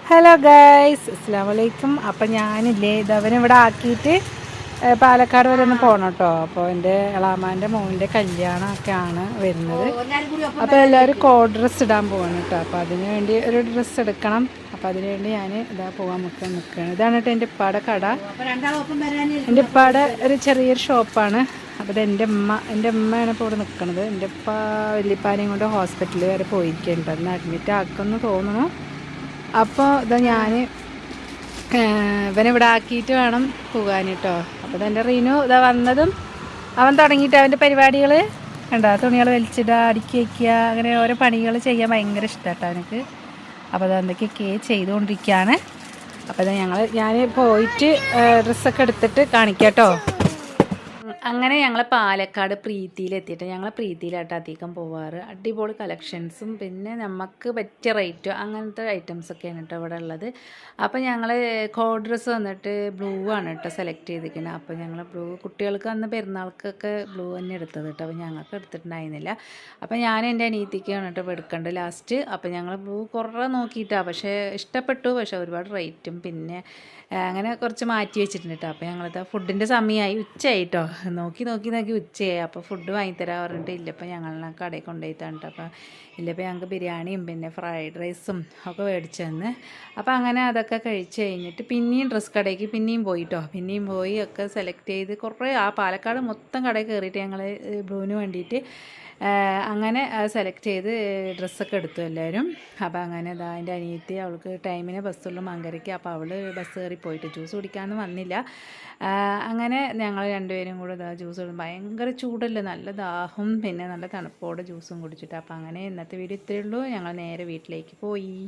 Hello guys, അസ്സലാമു അലൈക്കും. അപ്പം ഞാനില്ലേ ഇതവനിവിടെ ആക്കിയിട്ട് പാലക്കാട് വരെ ഒന്ന് പോകണം കേട്ടോ. അപ്പോൾ എൻ്റെ എളാമാൻ്റെ മോൻ്റെ കല്യാണമൊക്കെയാണ് വരുന്നത്. അപ്പോൾ എല്ലാവരും കോഡ് ഡ്രസ്സ് ഇടാൻ പോകണം കേട്ടോ. അപ്പോൾ അതിന് വേണ്ടി ഒരു ഡ്രസ്സ് എടുക്കണം. അപ്പോൾ അതിന് വേണ്ടി ഞാൻ ഇതാ പോകാൻ നിൽക്കുകയാണ്. ഇതാണ് കേട്ടോ എൻ്റെ ഉപ്പാടെ കട. എൻ്റെ ഉപ്പാടെ ഒരു ചെറിയൊരു ഷോപ്പാണ്. അപ്പോൾ ഇത് എൻ്റെ ഉമ്മയാണ് ഇപ്പോൾ ഇവിടെ നിൽക്കുന്നത്. എൻ്റെ ഉപ്പ വല്യപ്പാനെയും കൊണ്ട് ഹോസ്പിറ്റലിൽ വരെ പോയിരിക്കുന്നുണ്ട്. അന്ന് അഡ്മിറ്റ് ആക്കുമെന്ന് തോന്നുന്നു. അപ്പോൾ ഇതാ ഞാൻ ഇവനിവിടെ ആക്കിയിട്ട് വേണം പോകാൻ കേട്ടോ. അപ്പോൾ ഇതെൻ്റെ റീനു ഇതാ വന്നതും അവൻ തുടങ്ങിയിട്ട് അവൻ്റെ പരിപാടികൾ കണ്ടോ. തുണികൾ വലിച്ചിടുക, അടുക്കി വയ്ക്കുക, അങ്ങനെ ഓരോ പണികൾ ചെയ്യാൻ ഭയങ്കര ഇഷ്ടമാണ് കേട്ടോ അവനക്ക്. അപ്പോൾ അതെന്തൊക്കെയൊക്കെ ചെയ്തുകൊണ്ടിരിക്കുകയാണ്. അപ്പോൾ ഞാൻ പോയിട്ട് ഡ്രസ്സൊക്കെ എടുത്തിട്ട് കാണിക്കാം കേട്ടോ. അങ്ങനെ ഞങ്ങൾ പാലക്കാട് പ്രീതിയിലെത്തിയിട്ട് ഞങ്ങൾ പ്രീതിയിലായിട്ട് അധികം പോവാറ്. അടിപൊളി കളക്ഷൻസും പിന്നെ നമുക്ക് പറ്റിയ റേറ്റോ അങ്ങനത്തെ ഐറ്റംസൊക്കെയാണ് കേട്ടോ ഇവിടെ ഉള്ളത്. അപ്പോൾ ഞങ്ങൾ കോഡ് ഡ്രസ്സ് വന്നിട്ട് ബ്ലൂ ആണ് കേട്ടോ സെലക്ട് ചെയ്തിരിക്കുന്നത്. അപ്പോൾ ഞങ്ങൾ ബ്ലൂ കുട്ടികൾക്ക് വന്ന് പെരുന്നാൾക്കൊക്കെ ബ്ലൂ തന്നെ എടുത്തത് കേട്ടോ. അപ്പോൾ ഞങ്ങൾക്ക് എടുത്തിട്ടുണ്ടായിരുന്നില്ല. അപ്പോൾ ഞാൻ എൻ്റെ അനിയത്തിക്കാണ് കേട്ടോ എടുക്കേണ്ടത് ലാസ്റ്റ്. അപ്പോൾ ഞങ്ങൾ ബ്ലൂ കുറേ നോക്കിയിട്ടാണ്, പക്ഷേ ഇഷ്ടപ്പെട്ടു. പക്ഷേ ഒരുപാട് റേറ്റും പിന്നെ അങ്ങനെ കുറച്ച് മാറ്റി വെച്ചിട്ടുണ്ട് കേട്ടോ. അപ്പോൾ ഞങ്ങളിത് ഫുഡിൻ്റെ സമയമായി, ഉച്ചയായി കേട്ടോ. നോക്കി ഉച്ചയായി. അപ്പോൾ ഫുഡ് വാങ്ങിത്തരാൻ പറഞ്ഞിട്ട് ഇല്ലപ്പോൾ ഞങ്ങളെ കടയിൽ കൊണ്ടുപോയിട്ടാണ് കേട്ടോ. അപ്പോൾ ഇല്ലപ്പോൾ ഞങ്ങൾക്ക് ബിരിയാണിയും പിന്നെ ഫ്രൈഡ് റൈസും ഒക്കെ മേടിച്ചു തന്ന്. അപ്പോൾ അങ്ങനെ അതൊക്കെ കഴിച്ച് കഴിഞ്ഞിട്ട് പിന്നെയും ഡ്രസ്സ് കടയ്ക്ക് പിന്നെയും പോയി കേട്ടോ. പിന്നെയും പോയി ഒക്കെ സെലക്ട് ചെയ്ത് കുറേ ആ പാലക്കാട് മൊത്തം കടയിൽ കയറിയിട്ട് ഞങ്ങൾ ബ്ലൂവിന് വേണ്ടിയിട്ട് അങ്ങനെ സെലക്ട് ചെയ്ത് ഡ്രസ്സൊക്കെ എടുത്തു എല്ലാവരും. അപ്പോൾ അങ്ങനെ ഇതാ എൻ്റെ അനിയത്തി, അവൾക്ക് ടൈമിന് ബസ്സുള്ളൂ മങ്കരയ്ക്ക്. അപ്പോൾ അവൾ ബസ് കയറി പോയിട്ട് ജ്യൂസ് കുടിക്കാനൊന്നും വന്നില്ല. അങ്ങനെ ഞങ്ങൾ രണ്ടുപേരും കൂടെ ഇതാ ജ്യൂസ് കുടിക്കും. ഭയങ്കര ചൂടല്ലേ, നല്ല ദാഹം പിന്നെ നല്ല തണുപ്പോടെ ജ്യൂസും കുടിച്ചിട്ട്. അപ്പോൾ അങ്ങനെ ഇന്നത്തെ വീഡിയോ ഇത്രയേ ഉള്ളൂ. ഞങ്ങൾ നേരെ വീട്ടിലേക്ക് പോയി.